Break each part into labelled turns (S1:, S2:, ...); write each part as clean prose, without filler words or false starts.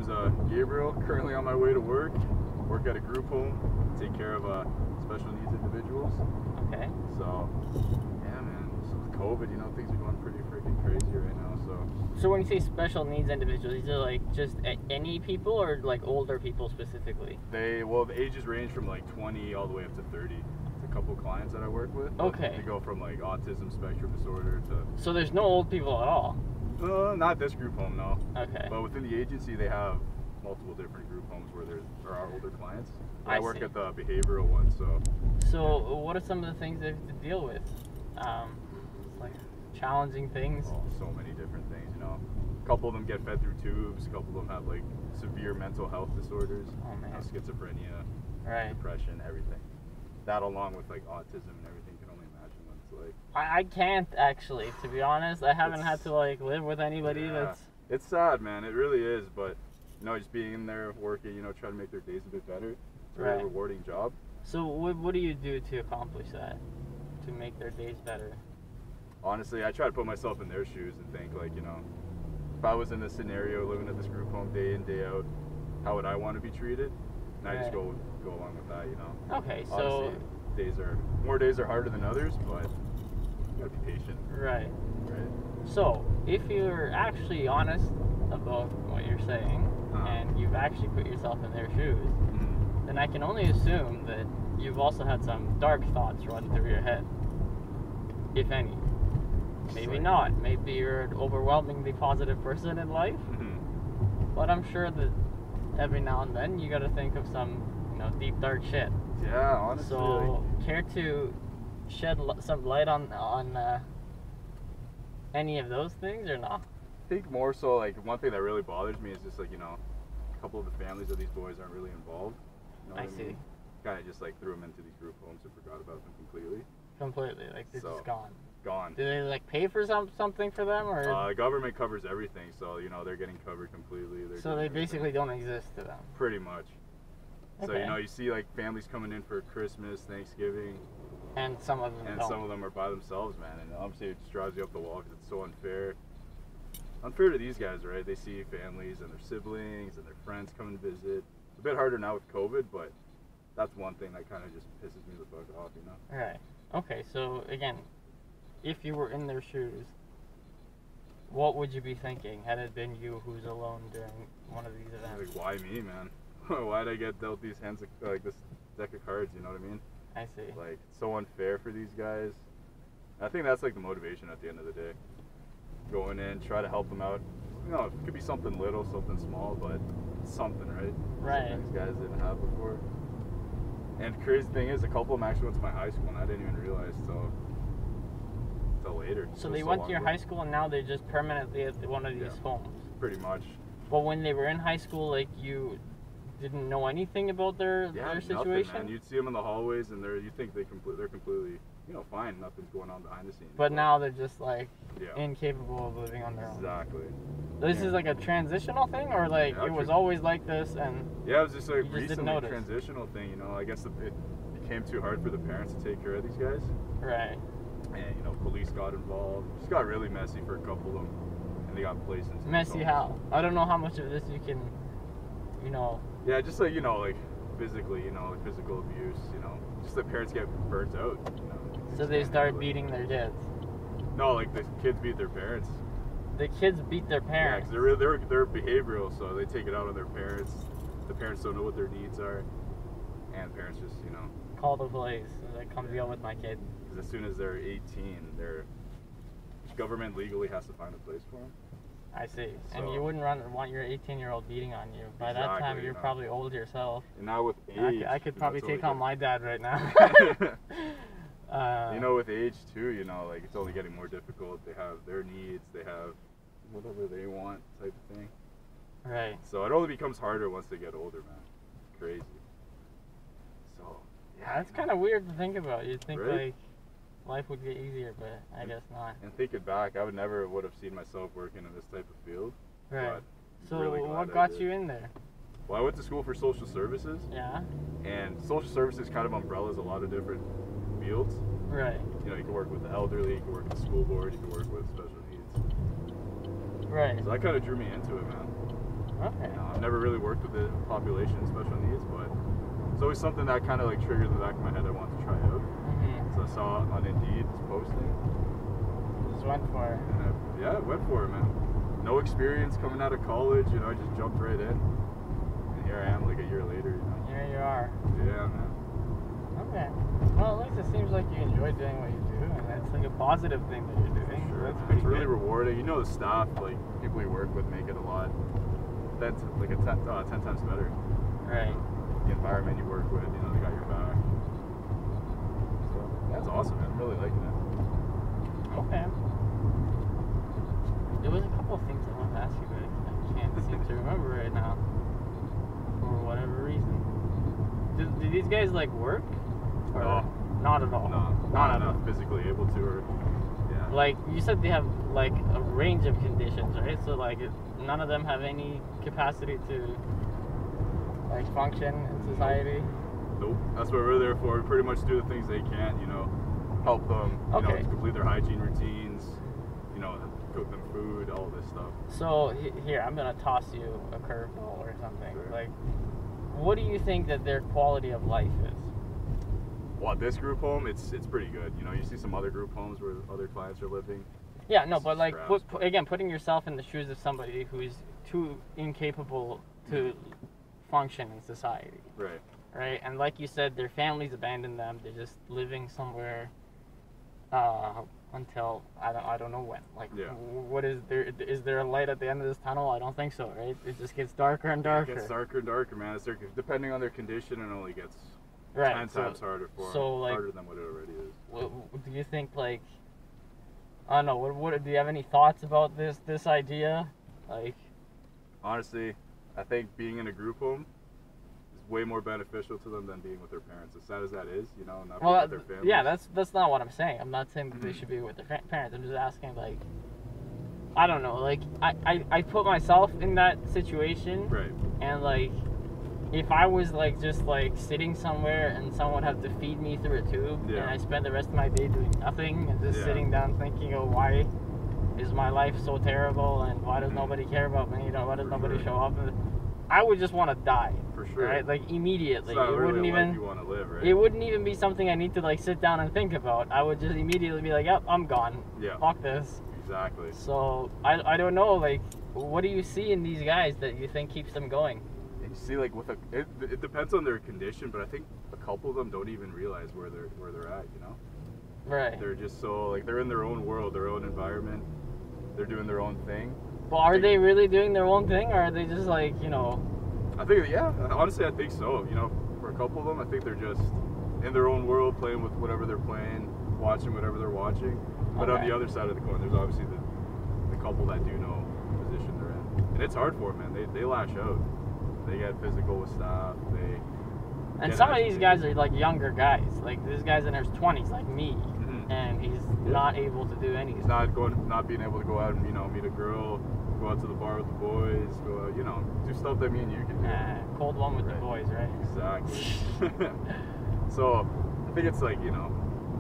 S1: name's Gabriel, currently on my way to work at a group home, take care of special needs individuals.
S2: Okay.
S1: So, yeah, man, so with COVID, you know, things are going pretty freaking crazy right now,
S2: So when you say special needs individuals, these are like just any people or like older people specifically?
S1: Well, the ages range from like 20 all the way up to 30. It's a couple clients that I work with.
S2: Okay.
S1: They go from like autism spectrum disorder to...
S2: So there's no old people at all?
S1: Not this group home, no.
S2: Okay.
S1: But within the agency, they have multiple different group homes where there are older clients. I work at the behavioral one, so...
S2: So what are some of the things they have to deal with? Like challenging things?
S1: Oh, so many different things, you know. A couple of them get fed through tubes. A couple of them have like severe mental health disorders.
S2: Oh, man.
S1: Schizophrenia,
S2: Right.
S1: depression, everything. That along with like autism and everything, you can only imagine what it's like.
S2: I can't actually, to be honest. I haven't had to like live with anybody that's...
S1: It's sad, man. It really is, but you know, just being in there working, you know, trying to make their days a bit better. It's a really rewarding job.
S2: So what do you do to accomplish that? To make their days better?
S1: Honestly, I try to put myself in their shoes and think like, you know, if I was in this scenario living at this group home day in, day out, how would I want to be treated? And I just go along with that, you know.
S2: Okay, so...
S1: Obviously, more days are harder than others, but you gotta be patient.
S2: Right.
S1: Right.
S2: So, if you're actually honest about what you're saying, and you've actually put yourself in their shoes, then I can only assume that you've also had some dark thoughts run through your head, if any. Maybe not. Maybe you're an overwhelmingly positive person in life, but I'm sure that every now and then you gotta think of some, you know, deep dark shit.
S1: Yeah, honestly.
S2: So, care to shed some light on any of those things or not?
S1: I think more so, like, one thing that really bothers me is just, like, you know, a couple of the families of these boys aren't really involved. You know what I mean? Kind of just, like, threw them into these group homes and forgot about them completely.
S2: Completely, like, they're just gone.
S1: Gone.
S2: Do they, like, pay for something for them, or...?
S1: The government covers everything, so, you know, they're getting covered completely.
S2: So they basically don't exist to them?
S1: Pretty much.
S2: Okay.
S1: So, you know, you see, like, families coming in for Christmas, Thanksgiving.
S2: And some of them don't.
S1: And some of them are by themselves, man. And obviously it just drives you up the wall because it's so unfair. Unfair to these guys, right? They see families and their siblings and their friends come and visit. It's a bit harder now with COVID, but that's one thing that kind of just pisses me the fuck off, you know?
S2: Right. Okay, so again, if you were in their shoes, what would you be thinking had it been you who's alone during one of these events?
S1: Like, why me, man? Why'd I get dealt these hands, like this deck of cards, you know what I mean?
S2: I see.
S1: Like, it's so unfair for these guys. I think that's like the motivation at the end of the day. Going in, try to help them out. You know, it could be something little, something small, but something, right?
S2: Right.
S1: Something these guys didn't have before. And the crazy thing is, a couple of them actually went to my high school, and I didn't even realize till later.
S2: So they went to your high school, and now they're just permanently at one of these homes?
S1: Pretty much.
S2: But when they were in high school, like, you didn't know anything about their situation?
S1: Nothing, man. You'd see them in the hallways, and you think they're completely, you know, fine. Nothing's going on behind the scenes.
S2: But now they're just like incapable of living on their own.
S1: Exactly.
S2: This is like a transitional thing, or like it was always like this, and
S1: it was just like
S2: recently
S1: transitional thing. You know, I guess it became too hard for the parents to take care of these guys.
S2: Right.
S1: And you know, police got involved. It just got really messy for a couple of them, and they got placed into
S2: messy how? I don't know how much of this you can, you know.
S1: Yeah, just like, you know, like physically, you know, like physical abuse, you know, just the parents get burnt out, you know.
S2: So they start beating their kids?
S1: No, like the kids beat their parents.
S2: The kids beat their parents?
S1: Yeah, because they're behavioral, so they take it out on their parents. The parents don't know what their needs are, and parents just, you know.
S2: Call the police, like, come deal with my kid.
S1: Because as soon as they're 18, their government legally has to find a place for them.
S2: I see. So, and you wouldn't want your 18-year-old beating on you. By that time, you're probably old yourself.
S1: And now with age...
S2: I could probably take on my dad right now.
S1: You know, with age, too, you know, like, it's only getting more difficult. They have their needs. They have whatever they want type of thing.
S2: Right.
S1: So it only becomes harder once they get older, man. Crazy. So,
S2: yeah. That's kind of weird to think about. You'd think, like, life would get easier, but I guess not.
S1: And thinking back, I would have seen myself working in this type of field.
S2: Right. So what got you in there?
S1: Well, I went to school for social services.
S2: Yeah.
S1: And social services kind of umbrellas a lot of different fields.
S2: Right.
S1: You know, you can work with the elderly, you can work with the school board, you can work with special needs.
S2: Right.
S1: So that kind of drew me into it, man.
S2: Okay.
S1: I've never really worked with the population with special needs, but it's always something that kind of like triggered in the back of my head. I wanted to try out.
S2: Mm-hmm.
S1: So I saw it on Indeed, this posting.
S2: Just went for it.
S1: And I went for it, man. No experience coming out of college, you know, I just jumped right in. And here I am like a year later, you know.
S2: Here you are.
S1: Yeah, man.
S2: Okay. Well, at least it seems like you enjoy doing what you do, and that's like a positive thing that you're doing.
S1: Sure.
S2: So that's pretty
S1: It's really
S2: good.
S1: rewarding. You know, the staff, like people you work with, make it a lot. That's like 10 times better.
S2: Right.
S1: The environment you work with, you know, they got your back. So that's awesome, man. I'm really liking it.
S2: Okay. There was a couple of things I wanted to ask you, but I can't seem to remember right now. For whatever reason. Do these guys like work? Or
S1: No.
S2: Not at all.
S1: No, not enough physically able to, or yeah.
S2: Like you said, they have like a range of conditions, right? So like, none of them have any capacity to like function in society.
S1: Nope. That's what we're there for. We pretty much do the things they can't, you know, help them, you know, to complete their hygiene routines, you know, cook them food, all this stuff.
S2: So here, I'm gonna toss you a curveball or something.
S1: Sure.
S2: Like, what do you think that their quality of life is?
S1: Well, this group home, it's pretty good. You know, you see some other group homes where other clients are living.
S2: Yeah, no, but like, again, putting yourself in the shoes of somebody who's too incapable to function in society.
S1: Right.
S2: Right, and like you said, their families abandoned them. They're just living somewhere until I don't know when. Like, what is there? Is there a light at the end of this tunnel? I don't think so. Right? It just gets darker and darker.
S1: It gets darker and darker, man. It's depending on their condition, it only gets 10 times harder for them.
S2: So, like,
S1: harder than what it already is.
S2: What do you think? Like, I don't know. What do you have any thoughts about this idea? Like,
S1: honestly, I think being in a group home is way more beneficial to them than being with their parents. As sad as that is, you know, not being with their families.
S2: Yeah, that's not what I'm saying. I'm not saying that they should be with their parents. I'm just asking, like, I don't know. Like, I put myself in that situation.
S1: Right.
S2: And, like, if I was, like, just, like, sitting somewhere and someone had to feed me through a tube, and I spent the rest of my day doing nothing and just sitting down thinking, oh, why is my life so terrible, and why does nobody care about me, you know, why does nobody show up? I would just want to die.
S1: For sure.
S2: Right? Like, immediately.
S1: It's not
S2: it
S1: really
S2: wouldn't
S1: a
S2: even
S1: life you want to live, right?
S2: It wouldn't even be something I need to, like, sit down and think about. I would just immediately be like, yep, I'm gone.
S1: Yeah.
S2: Fuck this.
S1: Exactly.
S2: So, I don't know, like, what do you see in these guys that you think keeps them going?
S1: You see, like, it depends on their condition, but I think a couple of them don't even realize where they're at, you know?
S2: Right.
S1: They're just so, like, they're in their own world, their own environment. They're doing their own thing.
S2: Well, are they really doing their own thing, or are they just, like, you know...
S1: I think, yeah, honestly, I think so. You know, for a couple of them, I think they're just in their own world, playing with whatever they're playing, watching whatever they're watching. But on the other side of the coin, there's obviously the couple that do know the position they're in. And it's hard for them, man. They lash out. They get physical with staff.
S2: And some of these guys are, like, younger guys. Like, this guy's in his 20s, like me. And he's not able to do anything.
S1: He's not being able to go out and, you know, meet a girl, go out to the bar with the boys, go out, you know, do stuff that me and you can do.
S2: Cold one with the boys, right?
S1: Exactly. So I think it's like, you know,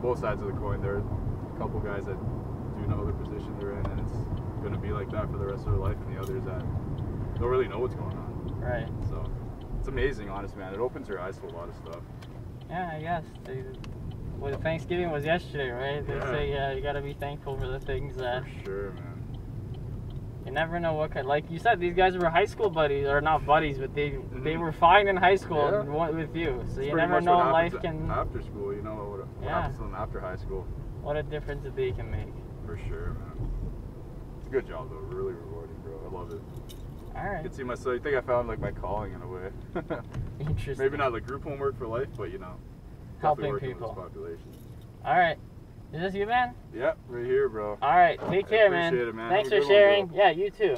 S1: both sides of the coin. There are a couple guys that do know the position they're in, and it's going to be like that for the rest of their life, and the others that don't really know what's going on.
S2: Right.
S1: So it's amazing, honest, man. It opens your eyes to a lot of stuff.
S2: Yeah, I guess. Well, Thanksgiving was yesterday, right? They say you gotta be thankful for the things that...
S1: For sure, man.
S2: You never know what kind... Like you said, these guys were high school buddies, or not buddies, but they were fine in high school with you. So
S1: it's
S2: you never know life can...
S1: After school, you know, what happens to them after high school.
S2: What a difference a day can make.
S1: For sure, man. It's a good job, though. Really rewarding, bro. I love it.
S2: All right.
S1: I can see myself. I think I found, like, my calling in a way.
S2: Interesting.
S1: Maybe not like group homework for life, but, you know,
S2: helping people.
S1: With this population.
S2: All right. Is this you, man?
S1: Yep, right here, bro.
S2: All right. Take care, man.
S1: Appreciate it, man.
S2: Thanks for sharing. Yeah, you too.